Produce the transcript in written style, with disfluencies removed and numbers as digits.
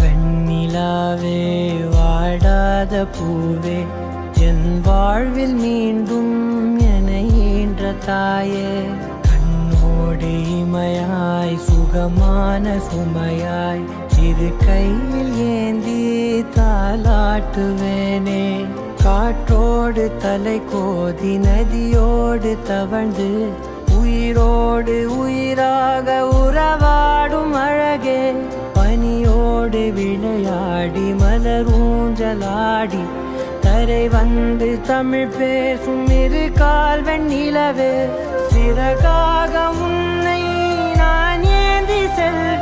வெண்ணிலாவே வாடாத பூவே என் வாழ்வில் மீண்டும் என ஈன்ற தாயே கண்ணோடு இமையாய் சுகமான சுமையாய் இரு கையில் ஏந்தி தாலாட்டுவேனே காற்றோடு தலை கோதி நதியோடு தவழ்ந்து உயிரோடு உயிராக உறவாடும் அழகே பனியோடு விளையாடி மலர் ஊஞ்சலாடி தரை வந்து தமிழ் பேசும் இரு கால் வெண்ணிலவே சிறகாக உன்னை நான் ஏந்தி செல்ல